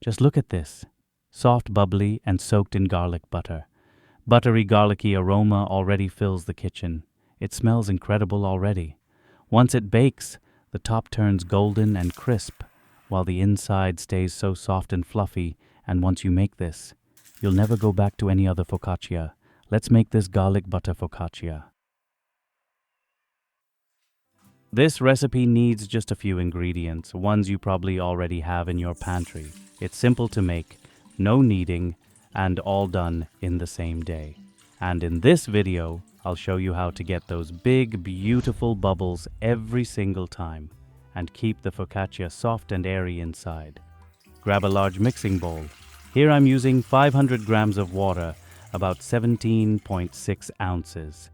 Just look at this. Soft, bubbly, and soaked in garlic butter. Buttery, garlicky aroma already fills the kitchen. It smells incredible already. Once it bakes, the top turns golden and crisp, while the inside stays so soft and fluffy. And once you make this, you'll never go back to any other focaccia. Let's make this garlic butter focaccia. This recipe needs just a few ingredients, ones you probably already have in your pantry. It's simple to make, no kneading, and all done in the same day. And in this video, I'll show you how to get those big, beautiful bubbles every single time and keep the focaccia soft and airy inside. Grab a large mixing bowl. Here I'm using 500 grams of water, about 17.6 ounces.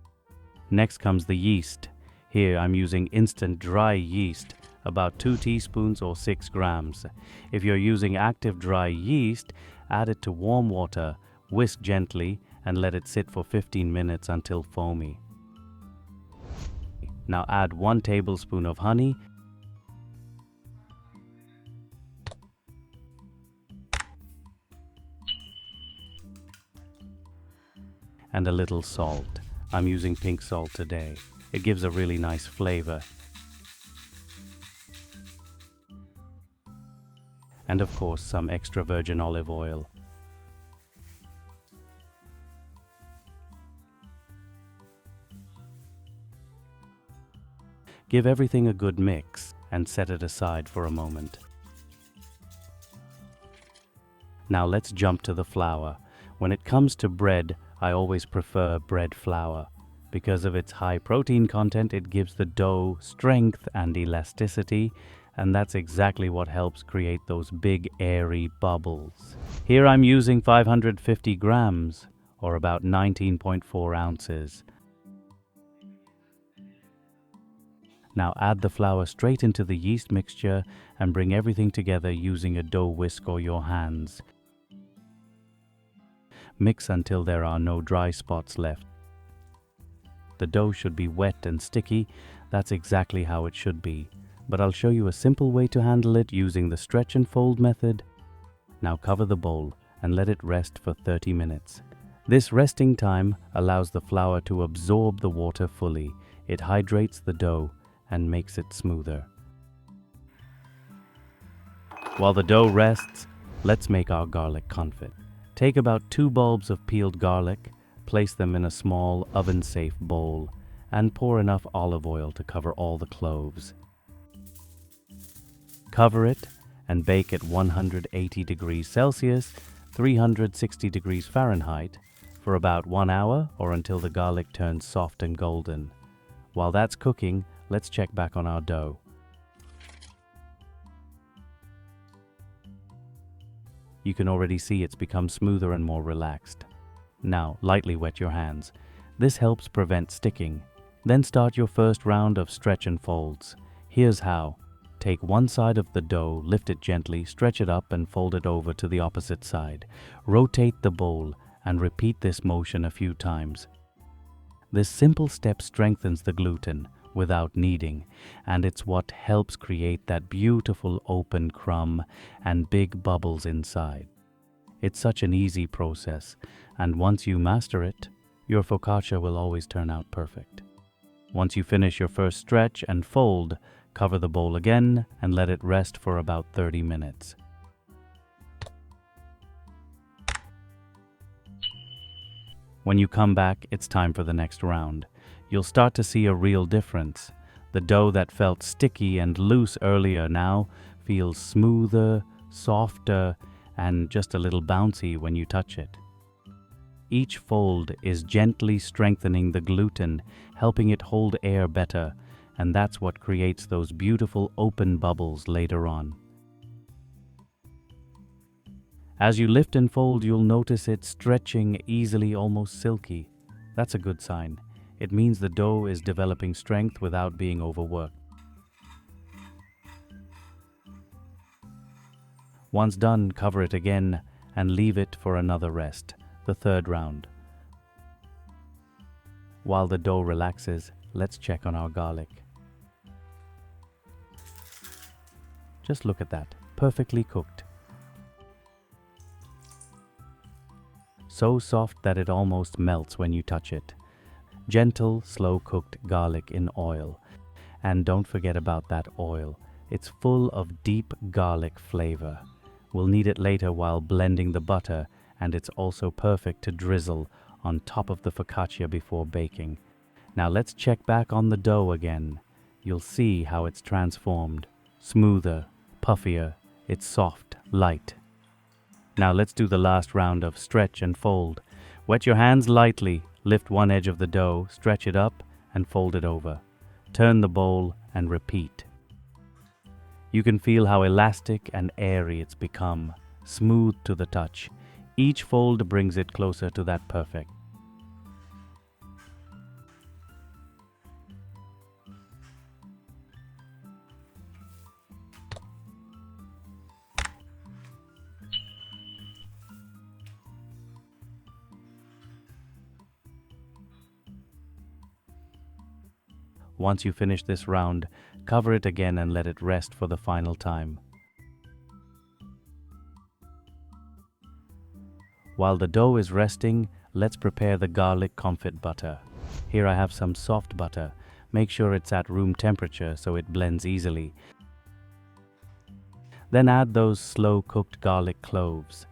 Next comes the yeast. Here I'm using instant dry yeast, about 2 teaspoons or 6 grams. If you're using active dry yeast, add it to warm water, whisk gently, and let it sit for 15 minutes until foamy. Now add 1 tablespoon of honey and a little salt. I'm using pink salt today. It gives a really nice flavor. And of course, some extra virgin olive oil. Give everything a good mix and set it aside for a moment. Now let's jump to the flour. When it comes to bread, I always prefer bread flour. Because of its high protein content, it gives the dough strength and elasticity, and that's exactly what helps create those big airy bubbles. Here I'm using 550 grams, or about 19.4 ounces. Now add the flour straight into the yeast mixture and bring everything together using a dough whisk or your hands. Mix until there are no dry spots left. The dough should be wet and sticky. That's exactly how it should be. But I'll show you a simple way to handle it using the stretch and fold method. Now cover the bowl and let it rest for 30 minutes. This resting time allows the flour to absorb the water fully. It hydrates the dough and makes it smoother. While the dough rests, let's make our garlic confit. Take about 2 bulbs of peeled garlic, place them in a small oven-safe bowl, and pour enough olive oil to cover all the cloves. Cover it and bake at 180 degrees Celsius, 360 degrees Fahrenheit, for about 1 hour or until the garlic turns soft and golden. While that's cooking, let's check back on our dough. You can already see it's become smoother and more relaxed. Now, lightly wet your hands. This helps prevent sticking. Then start your first round of stretch and folds. Here's how. Take one side of the dough, lift it gently, stretch it up and fold it over to the opposite side. Rotate the bowl and repeat this motion a few times. This simple step strengthens the gluten without kneading, and it's what helps create that beautiful open crumb and big bubbles inside. It's such an easy process, and once you master it, your focaccia will always turn out perfect. Once you finish your first stretch and fold, cover the bowl again and let it rest for about 30 minutes. When you come back, it's time for the next round. You'll start to see a real difference. The dough that felt sticky and loose earlier now feels smoother, softer, and just a little bouncy when you touch it. Each fold is gently strengthening the gluten, helping it hold air better, and that's what creates those beautiful open bubbles later on. As you lift and fold, you'll notice it stretching easily, almost silky. That's a good sign. It means the dough is developing strength without being overworked. Once done, cover it again and leave it for another rest, the third round. While the dough relaxes, let's check on our garlic. Just look at that, perfectly cooked. so soft that it almost melts when you touch it. Gentle, slow-cooked garlic in oil. And don't forget about that oil. It's full of deep garlic flavor. We'll need it later while blending the butter, and it's also perfect to drizzle on top of the focaccia before baking. Now let's check back on the dough again. You'll see how it's transformed. Smoother, puffier, it's soft, light. Now let's do the last round of stretch and fold. Wet your hands lightly, lift one edge of the dough, stretch it up, and fold it over. Turn the bowl and repeat. You can feel how elastic and airy it's become, smooth to the touch. Each fold brings it closer to that perfect. Once you finish this round, cover it again and let it rest for the final time. While the dough is resting, let's prepare the garlic confit butter. Here I have some soft butter. Make sure it's at room temperature so it blends easily. Then add those slow-cooked garlic cloves.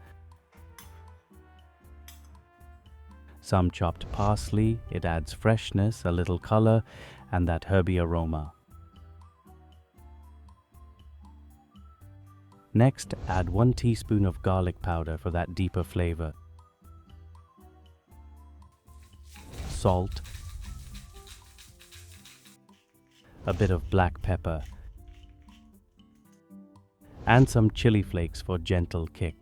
Some chopped parsley, it adds freshness, a little color, and that herby aroma. Next, add 1 teaspoon of garlic powder for that deeper flavor. Salt. A bit of black pepper. And some chili flakes for gentle kick.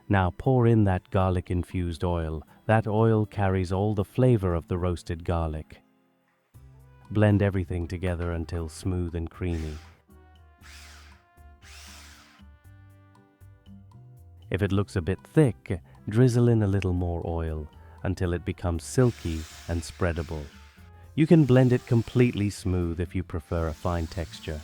Now pour in that garlic-infused oil. That oil carries all the flavor of the roasted garlic. Blend everything together until smooth and creamy. If it looks a bit thick, drizzle in a little more oil until it becomes silky and spreadable. You can blend it completely smooth if you prefer a fine texture.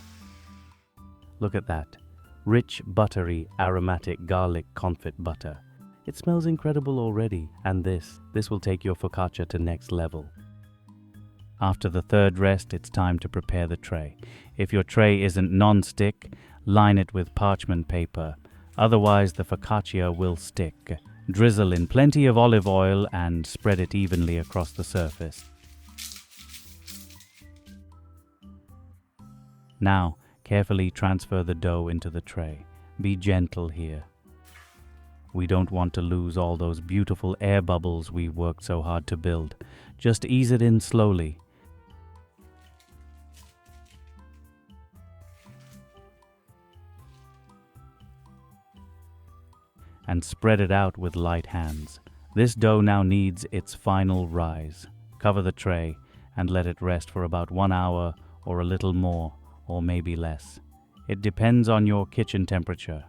Look at that. Rich, buttery, aromatic garlic confit butter. It smells incredible already, and this will take your focaccia to next level. After the third rest, it's time to prepare the tray. If your tray isn't non-stick, line it with parchment paper. Otherwise, the focaccia will stick. Drizzle in plenty of olive oil and spread it evenly across the surface. Now, carefully transfer the dough into the tray. Be gentle here. We don't want to lose all those beautiful air bubbles we worked so hard to build. Just ease it in slowly. And spread it out with light hands. This dough now needs its final rise. Cover the tray and let it rest for about 1 hour or a little more, or maybe less. It depends on your kitchen temperature.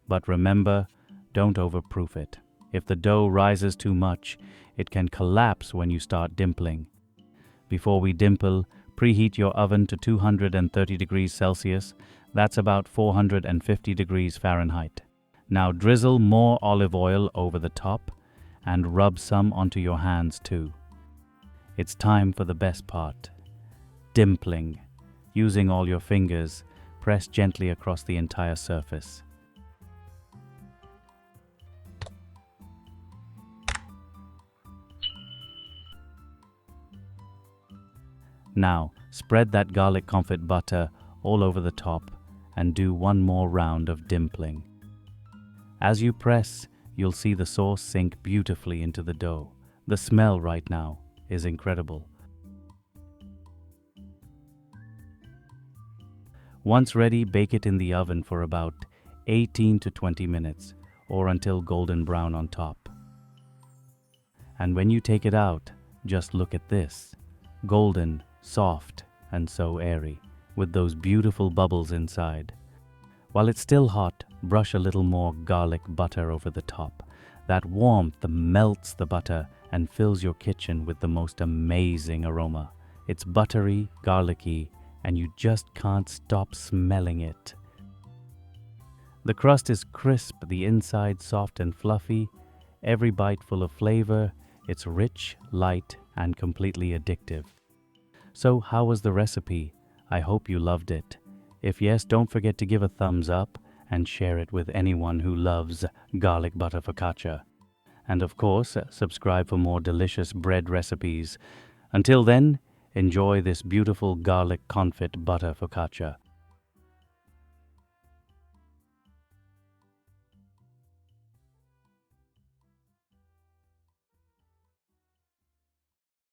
But remember, don't overproof it. If the dough rises too much, it can collapse when you start dimpling. Before we dimple, preheat your oven to 230 degrees Celsius. That's about 450 degrees Fahrenheit. Now drizzle more olive oil over the top and rub some onto your hands too. It's time for the best part. Dimpling. Using all your fingers, press gently across the entire surface. Now, spread that garlic confit butter all over the top and do one more round of dimpling. As you press, you'll see the sauce sink beautifully into the dough. The smell right now is incredible. Once ready, bake it in the oven for about 18 to 20 minutes or until golden brown on top. And when you take it out, just look at this. Golden, soft, and so airy, with those beautiful bubbles inside. While it's still hot, brush a little more garlic butter over the top. That warmth melts the butter and fills your kitchen with the most amazing aroma. It's buttery, garlicky, and you just can't stop smelling it. The crust is crisp, the inside soft and fluffy, every bite full of flavor. It's rich, light, and completely addictive. So, how was the recipe? I hope you loved it. If yes, don't forget to give a thumbs up and share it with anyone who loves garlic butter focaccia. And of course, subscribe for more delicious bread recipes. Until then, enjoy this beautiful garlic confit butter focaccia.